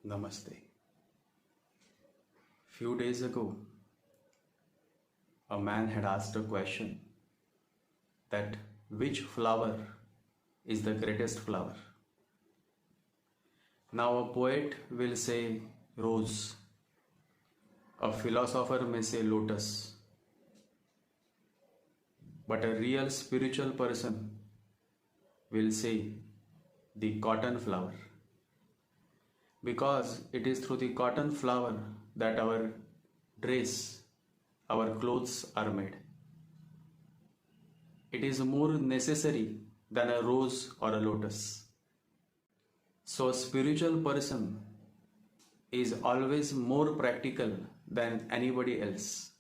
Namaste. Few days ago, a man had asked a question that which flower is the greatest flower? Now, a poet will say rose, a philosopher may say lotus, but a real spiritual person will say the cotton flower. Because it is through the cotton flower that our dress, our clothes are made. It is more necessary than a rose or a lotus. So, a spiritual person is always more practical than anybody else.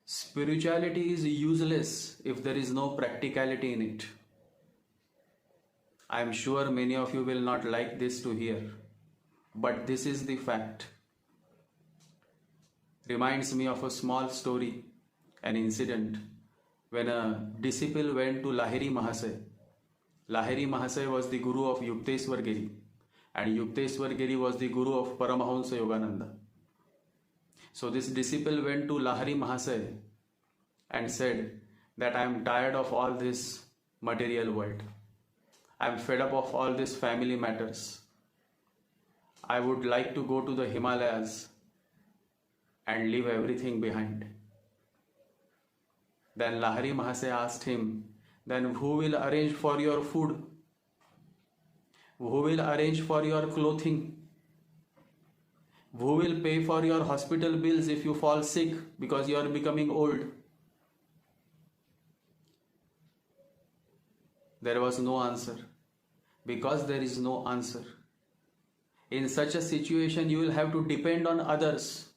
Spirituality is useless if there is no practicality in it. I am sure many of you will not like this to hear, but this is the fact. Reminds me of a small story, an incident, when a disciple went to Lahiri Mahasaya. Lahiri Mahasaya was the guru of Yukteswar Giri, and Yukteswar Giri was the guru of Paramahansa Yogananda. So this disciple went to Lahiri Mahasaya and said that I am tired of all this material world. I am fed up of all these family matters. I would like to go to the Himalayas and leave everything behind. Then Lahiri Mahasaya asked him, then who will arrange for your food? Who will arrange for your clothing? Who will pay for your hospital bills if you fall sick because you are becoming old? There was no answer. Because there is no answer, in such a situation you will have to depend on others.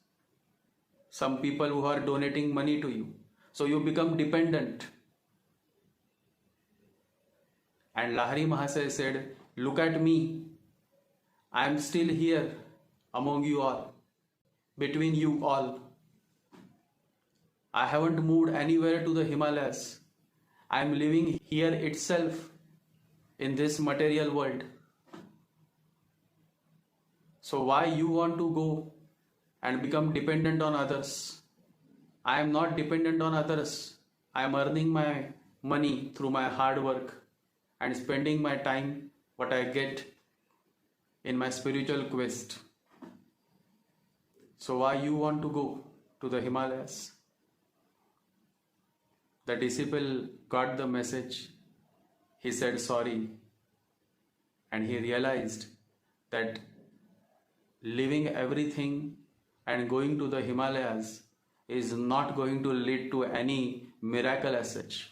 Some people who are donating money to you. So you become dependent. And Lahiri Mahasaya said, look at me. I am still here among you all, between you all. I haven't moved anywhere to the Himalayas. I am living here itself in this material world. So why you want to go and become dependent on others? I am not dependent on others. I am earning my money through my hard work and spending my time what I get in my spiritual quest. So why you want to go to the Himalayas? The disciple got the message. He said sorry, and he realized that leaving everything and going to the Himalayas is not going to lead to any miracle as such.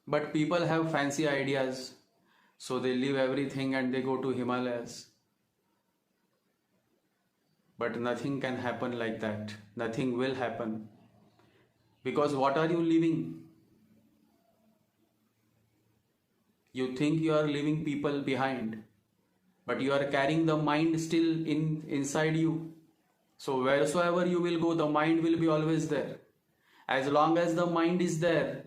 But people have fancy ideas, so they leave everything and they go to Himalayas. But nothing can happen like that. Nothing will happen. Because what are you leaving? You think you are leaving people behind, but you are carrying the mind still inside you. So wheresoever you will go, the mind will be always there. As long as the mind is there,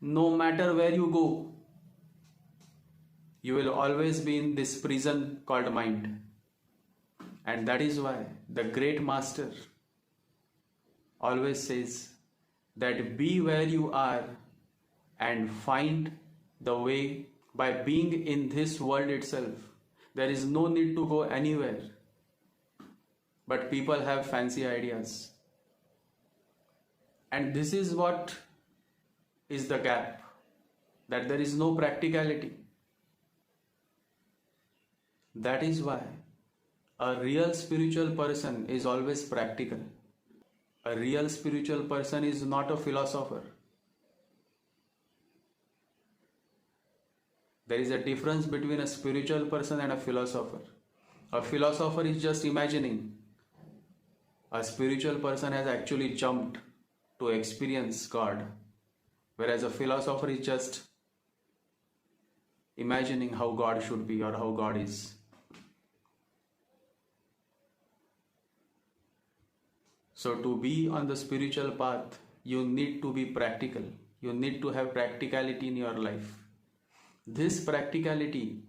no matter where you go, you will always be in this prison called mind. And that is why the great master always says that be where you are and find the way by being in this world itself. There is no need to go anywhere. But people have fancy ideas. And this is what is the gap, that there is no practicality. That is why a real spiritual person is always practical. A real spiritual person is not a philosopher. There is a difference between a spiritual person and a philosopher. A philosopher is just imagining. A spiritual person has actually jumped to experience God, whereas a philosopher is just imagining how God should be or how God is. So to be on the spiritual path, you need to be practical. You need to have practicality in your life. This practicality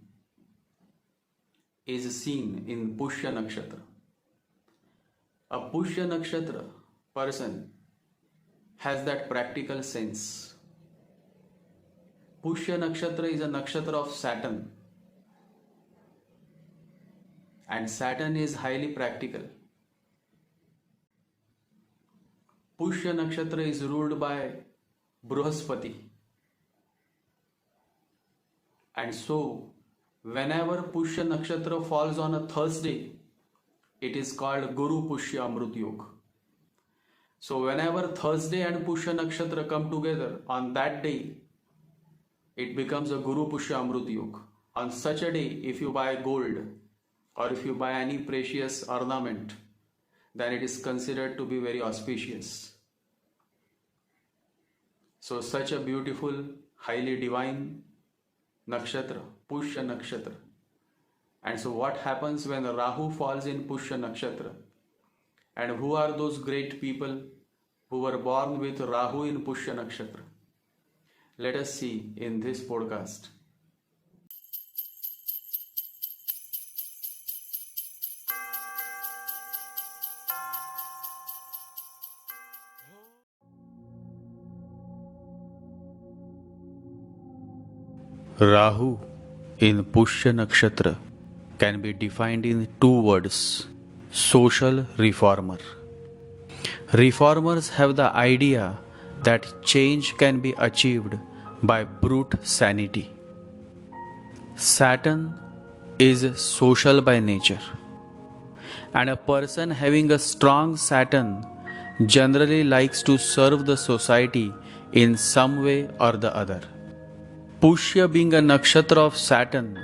is seen in Pushya Nakshatra. A Pushya Nakshatra person has that practical sense. Pushya Nakshatra is a nakshatra of Saturn, and Saturn is highly practical. Pushya Nakshatra is ruled by Bruhaspati, and so whenever Pushya Nakshatra falls on a Thursday, it is called Guru Pushya Amrut Yog. So whenever Thursday and Pushya Nakshatra come together on that day, it becomes a Guru Pushya Amrut Yog. On such a day, if you buy gold or if you buy any precious ornament, then it is considered to be very auspicious. So such a beautiful, highly divine nakshatra, Pushya Nakshatra. And so what happens when Rahu falls in Pushya Nakshatra? And who are those great people who were born with Rahu in Pushya Nakshatra? Let us see in this podcast. Rahu in Pushya Nakshatra can be defined in two words: social reformer. Reformers have the idea that change can be achieved by brute sanity. Saturn is social by nature, and a person having a strong Saturn generally likes to serve the society in some way or the other. Pushya being a nakshatra of Saturn,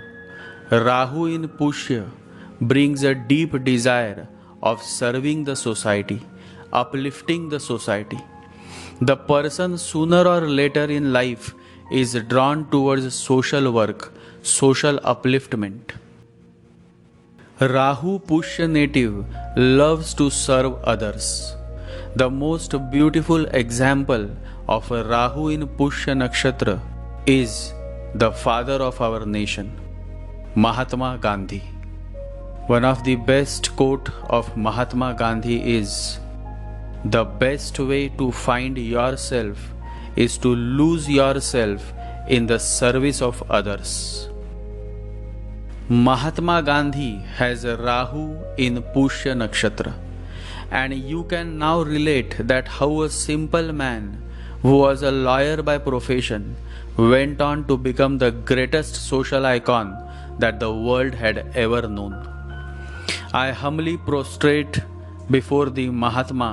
Rahu in Pushya brings a deep desire of serving the society, uplifting the society. The person sooner or later in life is drawn towards social work, social upliftment. Rahu Pushya native loves to serve others. The most beautiful example of a Rahu in Pushya Nakshatra is the father of our nation, Mahatma Gandhi. One of the best quote of Mahatma Gandhi is, "The best way to find yourself is to lose yourself in the service of others." Mahatma Gandhi has a Rahu in Pushya Nakshatra, and you can now relate that how a simple man who was a lawyer by profession went on to become the greatest social icon that the world had ever known. I humbly prostrate before the Mahatma,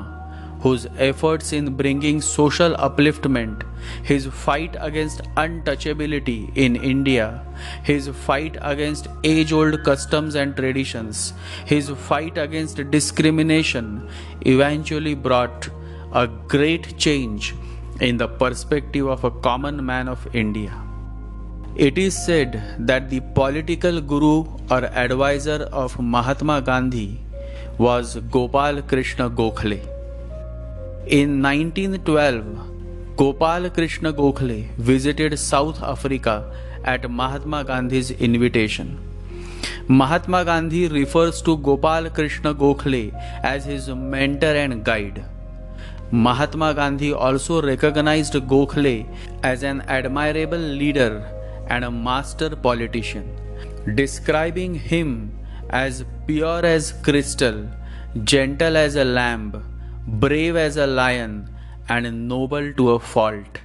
whose efforts in bringing social upliftment, his fight against untouchability in India, his fight against age-old customs and traditions, his fight against discrimination eventually brought a great change in the perspective of a common man of India. It is said that the political guru or advisor of Mahatma Gandhi was Gopal Krishna Gokhale. In 1912, Gopal Krishna Gokhale visited South Africa at Mahatma Gandhi's invitation. Mahatma Gandhi refers to Gopal Krishna Gokhale as his mentor and guide. Mahatma Gandhi also recognized Gokhale as an admirable leader and a master politician, describing him as pure as crystal, gentle as a lamb, brave as a lion, and noble to a fault,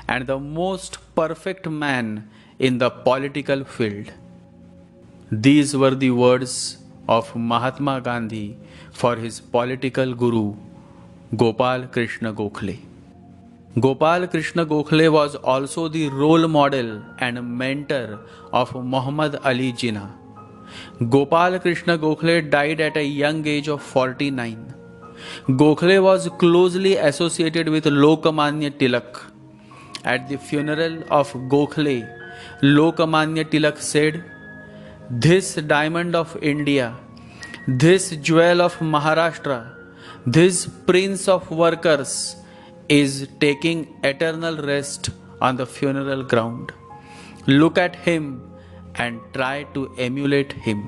and the most perfect man in the political field. These were the words of Mahatma Gandhi for his political guru, Gopal Krishna Gokhale. Gopal Krishna Gokhale was also the role model and mentor of Muhammad Ali Jinnah. Gopal Krishna Gokhale died at a young age of 49. Gokhale was closely associated with Lokmanya Tilak. At the funeral of Gokhale, Lokmanya Tilak said, "This diamond of India, this jewel of Maharashtra, this prince of workers is taking eternal rest on the funeral ground. Look at him and try to emulate him."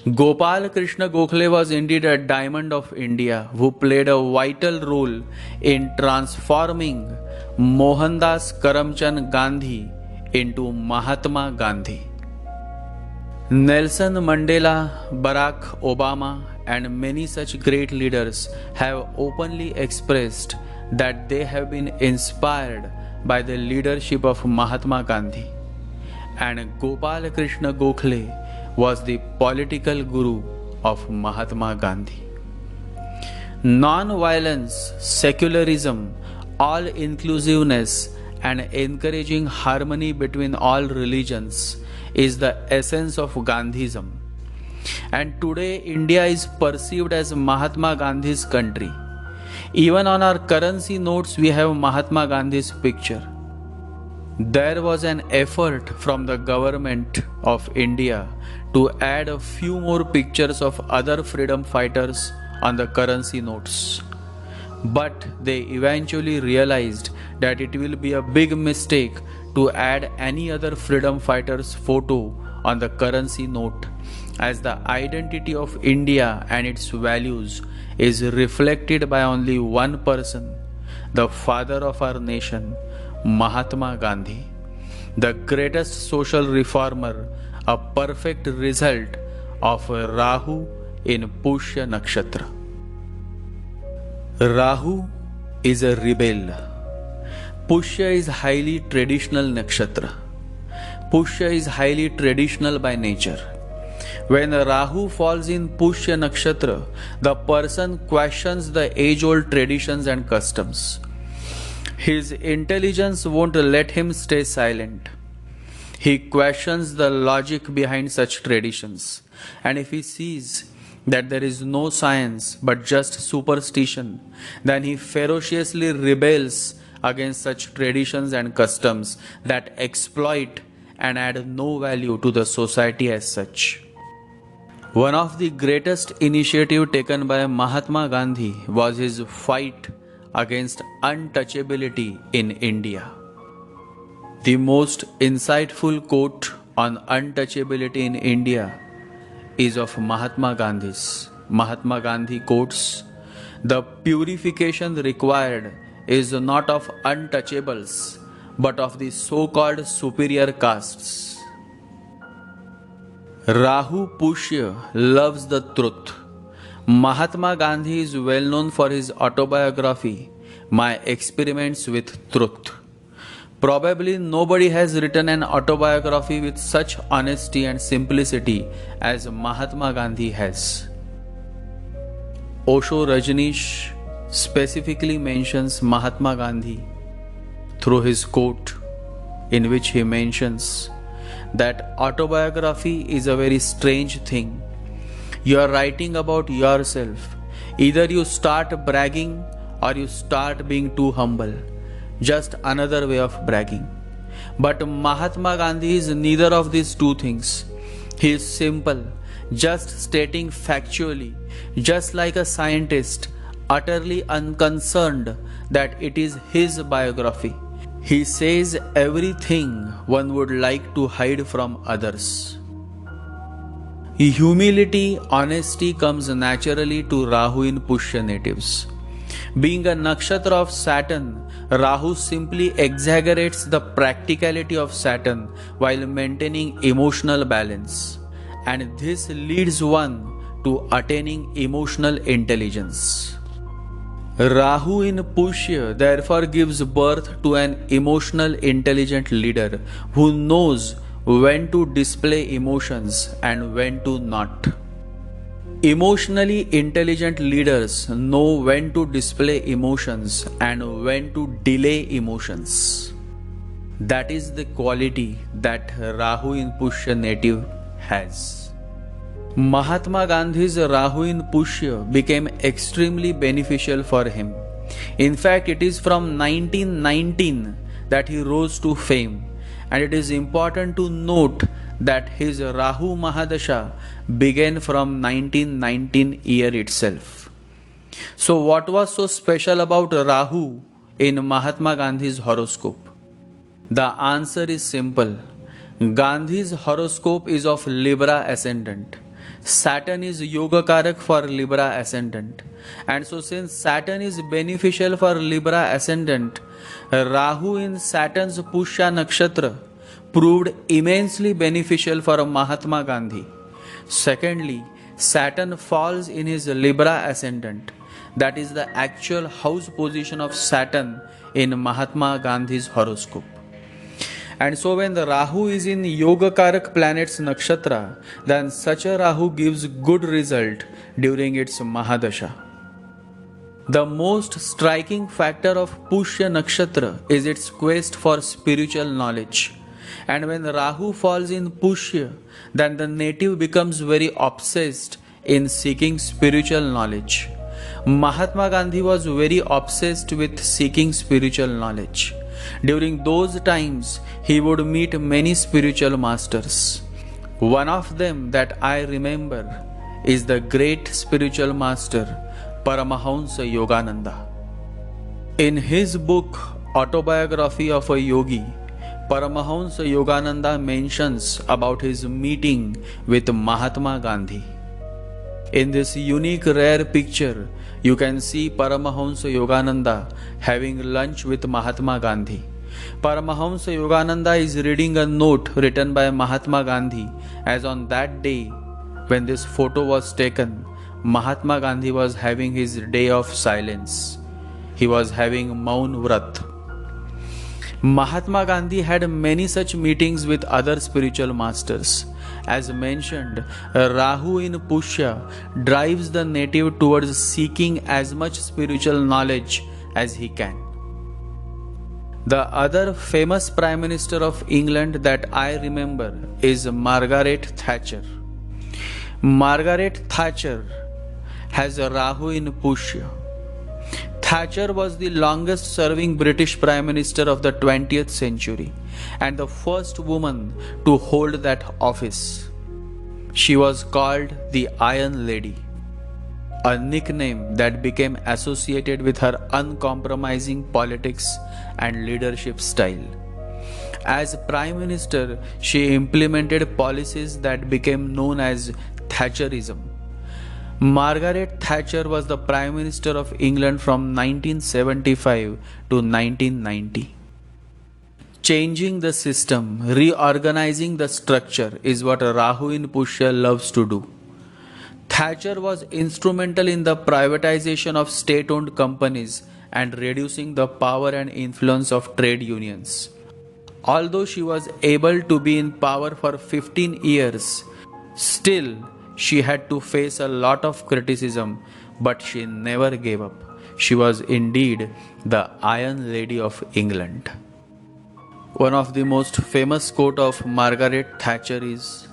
Gopal Krishna Gokhale was indeed a diamond of India who played a vital role in transforming Mohandas Karamchand Gandhi into Mahatma Gandhi. Nelson Mandela, Barack Obama, and many such great leaders have openly expressed that they have been inspired by the leadership of Mahatma Gandhi. And Gopal Krishna Gokhale was the political guru of Mahatma Gandhi. Non-violence, secularism, all-inclusiveness, and encouraging harmony between all religions is the essence of Gandhism. And today India is perceived as Mahatma Gandhi's country. Even on our currency notes we have Mahatma Gandhi's picture. There was an effort from the government of India to add a few more pictures of other freedom fighters on the currency notes. But they eventually realized that it will be a big mistake to add any other freedom fighter's photo on the currency note, as the identity of India and its values is reflected by only one person, the father of our nation, Mahatma Gandhi, the greatest social reformer, a perfect result of Rahu in Pushya Nakshatra. Rahu is a rebel. Pushya is highly traditional nakshatra. Pushya is highly traditional by nature. When Rahu falls in Pushya Nakshatra, the person questions the age-old traditions and customs. His intelligence won't let him stay silent. He questions the logic behind such traditions, and if he sees that there is no science but just superstition, then he ferociously rebels against such traditions and customs that exploit and add no value to the society as such. One of the greatest initiatives taken by Mahatma Gandhi was his fight against untouchability in India. The most insightful quote on untouchability in India is of Mahatma Gandhi's. Mahatma Gandhi quotes, "The purification required is not of untouchables, but of the so-called superior castes." Rahu Pushya loves the truth. Mahatma Gandhi is well known for his autobiography, My Experiments with Truth. Probably nobody has written an autobiography with such honesty and simplicity as Mahatma Gandhi has. Osho Rajneesh specifically mentions Mahatma Gandhi through his quote, in which he mentions that autobiography is a very strange thing. You are writing about yourself. Either you start bragging or you start being too humble. Just another way of bragging. But Mahatma Gandhi is neither of these two things. He is simple, just stating factually, just like a scientist, utterly unconcerned that it is his biography. He says everything one would like to hide from others. Humility, honesty comes naturally to Rahu in Pushya natives. Being a nakshatra of Saturn, Rahu simply exaggerates the practicality of Saturn while maintaining emotional balance, and this leads one to attaining emotional intelligence. Rahu in Pushya therefore gives birth to an emotional intelligent leader who knows when to display emotions and when to not. Emotionally intelligent leaders know when to display emotions and when to delay emotions. That is the quality that Rahu in Pushya native has. Mahatma Gandhi's Rahu in Pushya became extremely beneficial for him. In fact, it is from 1919 that he rose to fame, and it is important to note that his Rahu Mahadasha began from 1919 year itself. So what was so special about Rahu in Mahatma Gandhi's horoscope? The answer is simple. Gandhi's horoscope is of Libra ascendant. Saturn is Yogakarak for Libra ascendant. And so, since Saturn is beneficial for Libra ascendant, Rahu in Saturn's Pushya Nakshatra proved immensely beneficial for Mahatma Gandhi. Secondly, Saturn falls in his Libra ascendant. That is the actual house position of Saturn in Mahatma Gandhi's horoscope. And so when the Rahu is in Yogakarak planet's nakshatra, then such a Rahu gives good result during its Mahadasha. The most striking factor of Pushya Nakshatra is its quest for spiritual knowledge. And when Rahu falls in Pushya, then the native becomes very obsessed in seeking spiritual knowledge. Mahatma Gandhi was very obsessed with seeking spiritual knowledge. During those times, he would meet many spiritual masters. One of them that I remember is the great spiritual master Paramahansa Yogananda. In his book Autobiography of a Yogi, Paramahansa Yogananda mentions about his meeting with Mahatma Gandhi. In this unique rare picture, you can see Paramahansa Yogananda having lunch with Mahatma Gandhi. Paramahansa Yogananda is reading a note written by Mahatma Gandhi, as on that day when this photo was taken, Mahatma Gandhi was having his day of silence. He was having Maun Vrat. Mahatma Gandhi had many such meetings with other spiritual masters. As mentioned, Rahu in Pushya drives the native towards seeking as much spiritual knowledge as he can. The other famous Prime Minister of England that I remember is Margaret Thatcher. Margaret Thatcher has a Rahu in Pushya. Thatcher was the longest serving British Prime Minister of the 20th century and the first woman to hold that office. She was called the Iron Lady, a nickname that became associated with her uncompromising politics and leadership style. As Prime Minister, she implemented policies that became known as Thatcherism. Margaret Thatcher was the Prime Minister of England from 1975 to 1990. Changing the system, reorganizing the structure is what Rahu in Pushya loves to do. Thatcher was instrumental in the privatization of state-owned companies and reducing the power and influence of trade unions. Although she was able to be in power for 15 years, still she had to face a lot of criticism, but she never gave up. She was indeed the Iron Lady of England. One of the most famous quote of Margaret Thatcher is,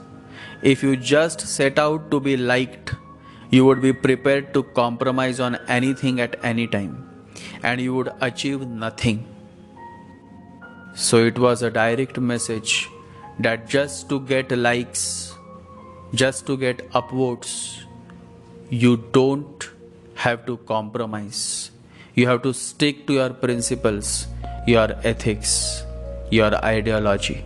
"If you just set out to be liked, you would be prepared to compromise on anything at any time, and you would achieve nothing." So it was a direct message that just to get likes, just to get upvotes, you don't have to compromise. You have to stick to your principles, your ethics, your ideology.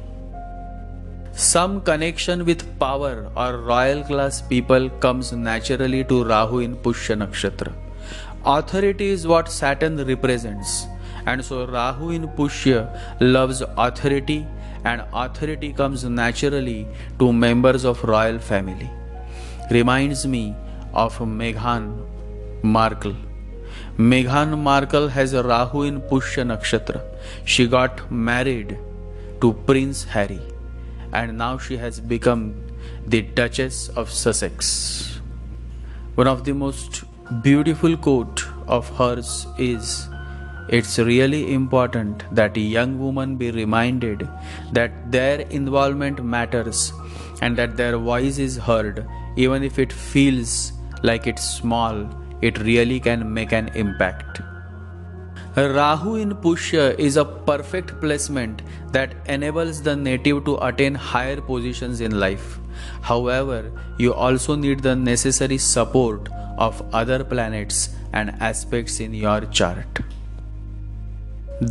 Some connection with power or royal class people comes naturally to Rahu in Pushya Nakshatra. Authority is what Saturn represents, and so Rahu in Pushya loves authority, and authority comes naturally to members of royal family. Reminds me of Meghan Markle. Meghan Markle has a Rahu in Pushya Nakshatra. She got married to Prince Harry, and now she has become the Duchess of Sussex. One of the most beautiful quote of hers is, "It's really important that a young woman be reminded that their involvement matters and that their voice is heard, even if it feels like it's small, it really can make an impact." Rahu in Pushya is a perfect placement that enables the native to attain higher positions in life. However, you also need the necessary support of other planets and aspects in your chart.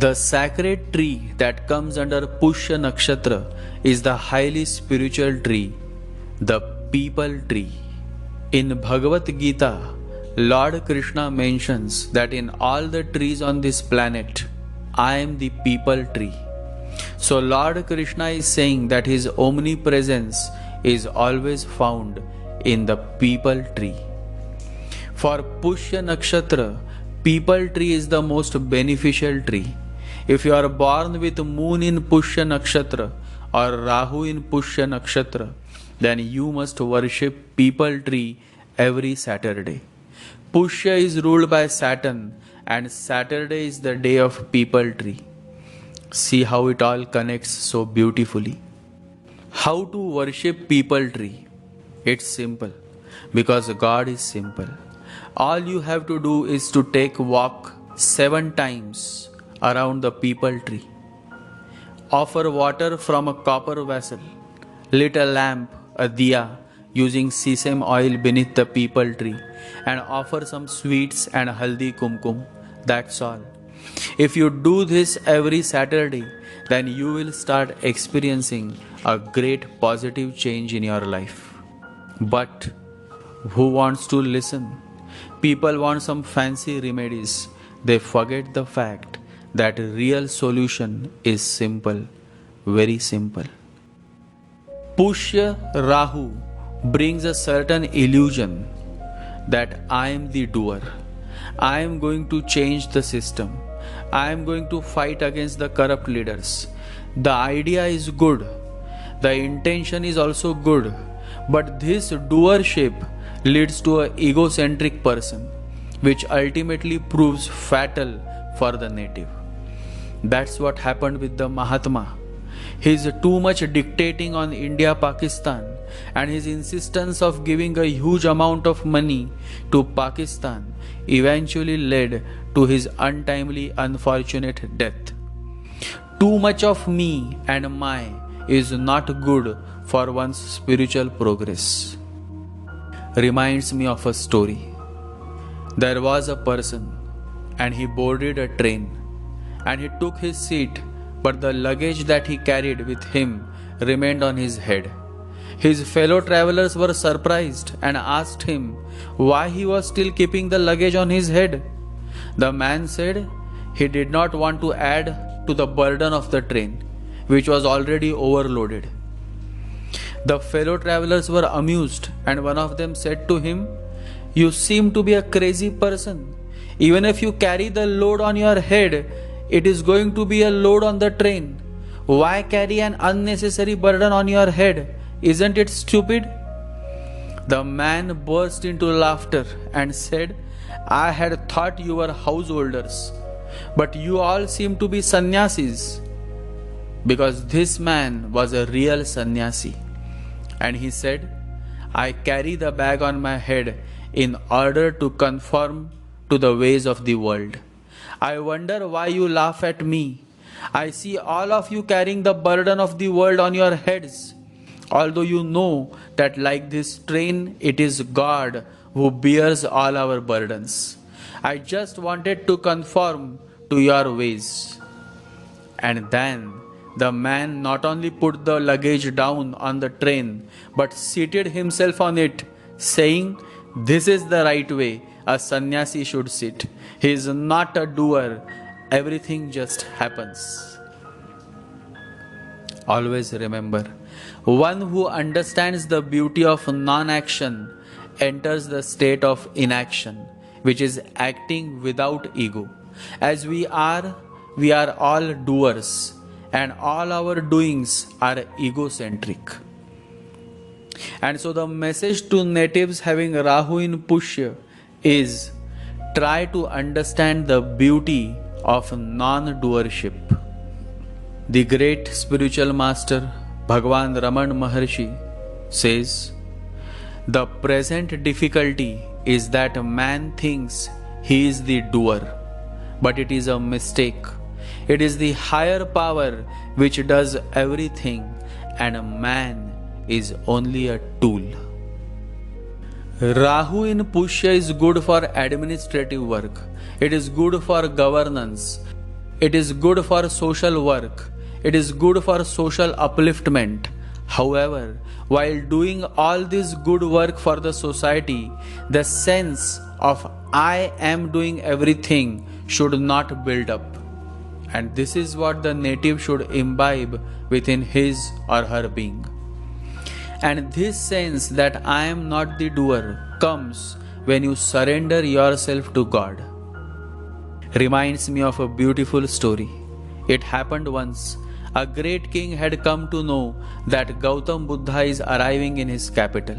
The sacred tree that comes under Pushya Nakshatra is the highly spiritual tree, the Peepal tree. In Bhagavad Gita, Lord Krishna mentions that in all the trees on this planet, I am the people tree. So Lord Krishna is saying that his omnipresence is always found in the people tree. For Pushya Nakshatra, people tree is the most beneficial tree. If you are born with moon in Pushya Nakshatra or Rahu in Pushya Nakshatra, then you must worship people tree every Saturday. Pushya is ruled by Saturn and Saturday is the day of people tree. See how it all connects so beautifully. How to worship people tree? It's simple because God is simple. All you have to do is to take walk 7 times around the people tree. Offer water from a copper vessel, lit a lamp, a diya, using sesame oil beneath the people tree, and offer some sweets and haldi kumkum. That's all. If you do this every Saturday, then you will start experiencing a great positive change in your life. But who wants to listen? People want some fancy remedies. They forget the fact that real solution is simple, very simple. Pushya Rahu brings a certain illusion that I am the doer. I am going to change the system. I am going to fight against the corrupt leaders. The idea is good. The intention is also good. But this doership leads to an egocentric person, which ultimately proves fatal for the native. That's what happened with the Mahatma. His too much dictating on India-Pakistan and his insistence of giving a huge amount of money to Pakistan eventually led to his untimely, unfortunate death. Too much of me and my is not good for one's spiritual progress. Reminds me of a story. There was a person and he boarded a train and he took his seat, but the luggage that he carried with him remained on his head. His fellow travelers were surprised and asked him why he was still keeping the luggage on his head. The man said he did not want to add to the burden of the train, which was already overloaded. The fellow travelers were amused, and one of them said to him, "You seem to be a crazy person. Even if you carry the load on your head, it is going to be a load on the train. Why carry an unnecessary burden on your head? Isn't it stupid?" The man burst into laughter and said, "I had thought you were householders, but you all seem to be sannyasis." Because this man was a real sannyasi. And he said, "I carry the bag on my head in order to conform to the ways of the world. I wonder why you laugh at me. I see all of you carrying the burden of the world on your heads, although you know that like this train, it is God who bears all our burdens. I just wanted to conform to your ways." And then the man not only put the luggage down on the train, but seated himself on it, saying, "This is the right way a sannyasi should sit. He is not a doer. Everything just happens." Always remember, one who understands the beauty of non-action enters the state of inaction, which is acting without ego. As we are all doers, and all our doings are egocentric. And so the message to natives having Rahu in Pushya is, try to understand the beauty of non-doership. The great spiritual master Bhagwan Raman Maharshi says, "The present difficulty is that man thinks he is the doer, but it is a mistake. It is the higher power which does everything, and man is only a tool." Rahu in Pushya is good for administrative work. It is good for governance. It is good for social work. It is good for social upliftment. However, while doing all this good work for the society, the sense of I am doing everything should not build up. And this is what the native should imbibe within his or her being. And this sense that I am not the doer comes when you surrender yourself to God. Reminds me of a beautiful story. It happened once. A great king had come to know that Gautam Buddha is arriving in his capital.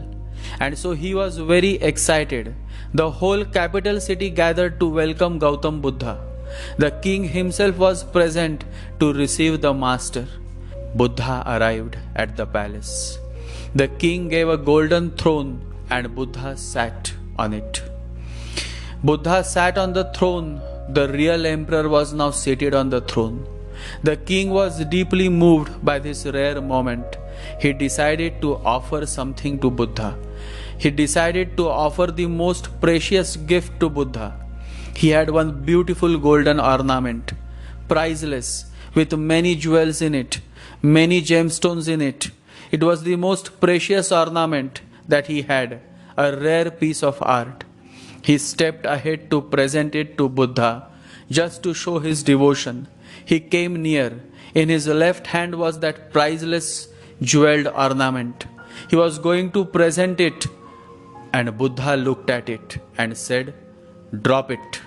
And so he was very excited. The whole capital city gathered to welcome Gautam Buddha. The king himself was present to receive the master. Buddha arrived at the palace. The king gave a golden throne and Buddha sat on it. Buddha sat on the throne. The real emperor was now seated on the throne. The king was deeply moved by this rare moment. He decided to offer something to Buddha. He decided to offer the most precious gift to Buddha. He had one beautiful golden ornament, priceless, with many jewels in it, many gemstones in it. It was the most precious ornament that he had, a rare piece of art. He stepped ahead to present it to Buddha, just to show his devotion. He came near. In his left hand was that priceless jeweled ornament. He was going to present it, and Buddha looked at it and said, "Drop it."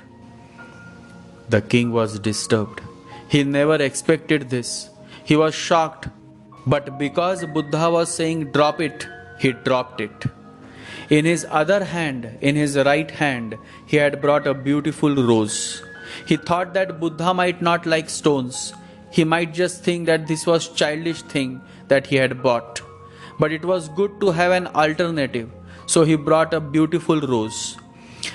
The king was disturbed. He never expected this. He was shocked. But because Buddha was saying drop it, he dropped it. In his other hand, in his right hand, he had brought a beautiful rose. He thought that Buddha might not like stones. He might just think that this was childish thing that he had bought. But it was good to have an alternative. So he brought a beautiful rose.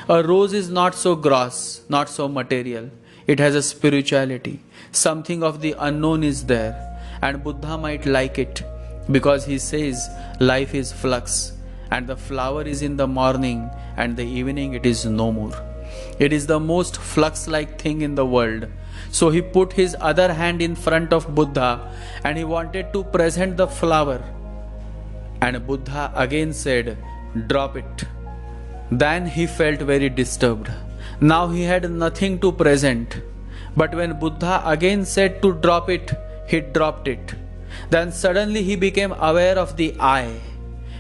A rose is not so gross, not so material. It has a spirituality. Something of the unknown is there. And Buddha might like it because he says life is flux and the flower is in the morning and the evening it is no more. It is the most flux-like thing in the world. So he put his other hand in front of Buddha and he wanted to present the flower. And Buddha again said, "Drop it." Then he felt very disturbed. Now he had nothing to present. But when Buddha again said to drop it, he dropped it. Then suddenly he became aware of the I.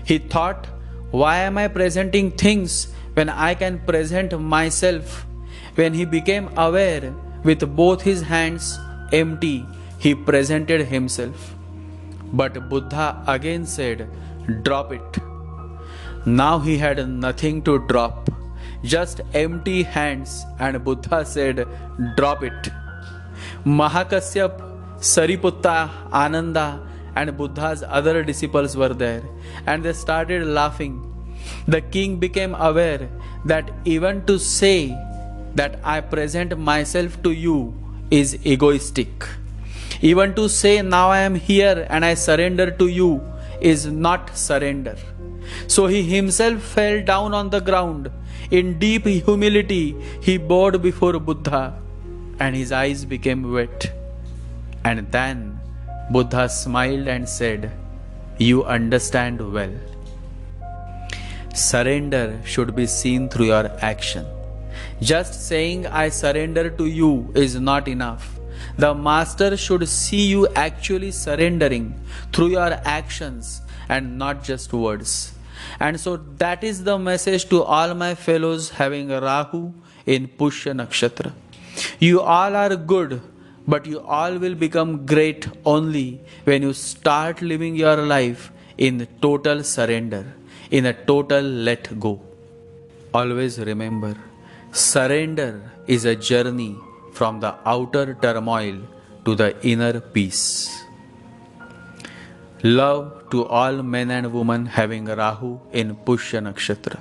He thought, why am I presenting things when I can present myself? When he became aware, with both his hands empty, he presented himself. But Buddha again said, "Drop it." Now he had nothing to drop, just empty hands, and Buddha said, "Drop it." Mahakasyap, Sariputta, Ananda, and Buddha's other disciples were there, and they started laughing. The king became aware that even to say that I present myself to you is egoistic. Even to say now I am here and I surrender to you is not surrender. So he himself fell down on the ground. In deep humility, he bowed before Buddha and his eyes became wet. And then Buddha smiled and said, "You understand well. Surrender should be seen through your action. Just saying I surrender to you is not enough. The Master should see you actually surrendering through your actions and not just words." And so that is the message to all my fellows having Rahu in Pushya Nakshatra. You all are good, but you all will become great only when you start living your life in total surrender, in a total let go. Always remember, surrender is a journey from the outer turmoil to the inner peace. Love to all men and women having Rahu in Pushya Nakshatra.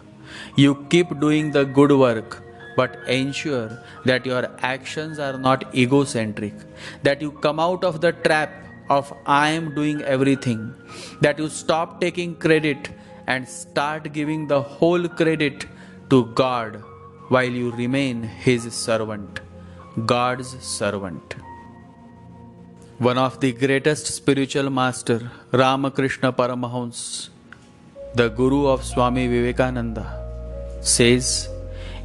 You keep doing the good work, but ensure that your actions are not egocentric, that you come out of the trap of I am doing everything, that you stop taking credit and start giving the whole credit to God while you remain His servant, God's servant. One of the greatest spiritual master, Ramakrishna Paramahans, the Guru of Swami Vivekananda, says,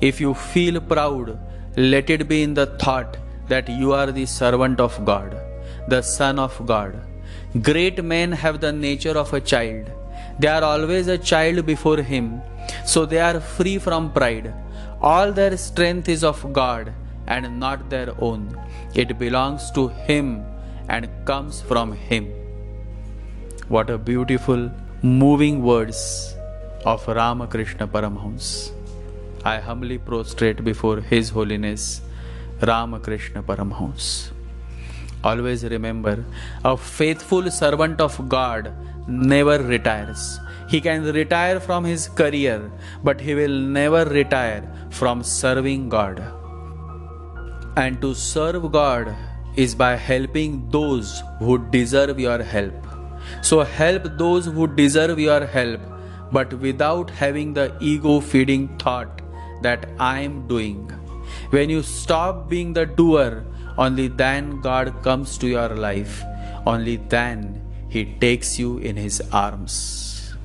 if you feel proud, let it be in the thought that you are the servant of God, the Son of God. Great men have the nature of a child. They are always a child before Him, so they are free from pride. All their strength is of God and not their own. It belongs to Him and comes from Him. What a beautiful, moving words of Ramakrishna Paramahans. I humbly prostrate before His Holiness Ramakrishna Paramahans. Always remember, a faithful servant of God never retires. He can retire from his career, but he will never retire from serving God. And to serve God is by helping those who deserve your help. So help those who deserve your help, but without having the ego-feeding thought that I am doing. When you stop being the doer, only then God comes to your life. Only then He takes you in His arms.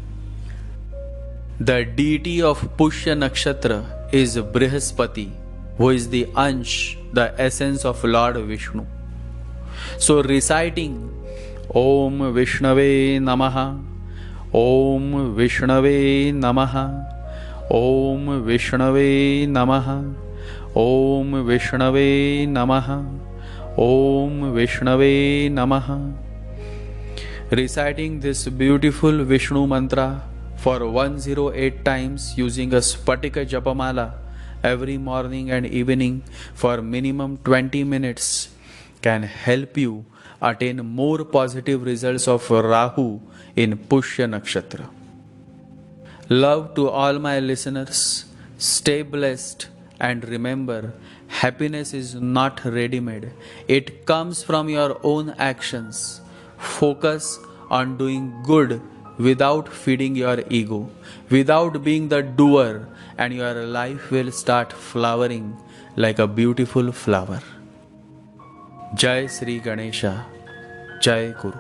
The deity of Pushya Nakshatra is Brihaspati, who is the Ansh, the essence of Lord Vishnu. So reciting Om Vishnave Namaha, Om Vishnave Namaha, Om Vishnave Namaha, Om Vishnave Namaha, Om Vishnave Namaha. Reciting this beautiful Vishnu mantra for 108 times using a Spatika Japamala every morning and evening for minimum 20 minutes can help you attain more positive results of Rahu in Pushya Nakshatra. Love to all my listeners. Stay blessed and remember, happiness is not ready-made. It comes from your own actions. Focus on doing good without feeding your ego, without being the doer, and your life will start flowering like a beautiful flower. Jai Sri Ganesha, Jai Guru.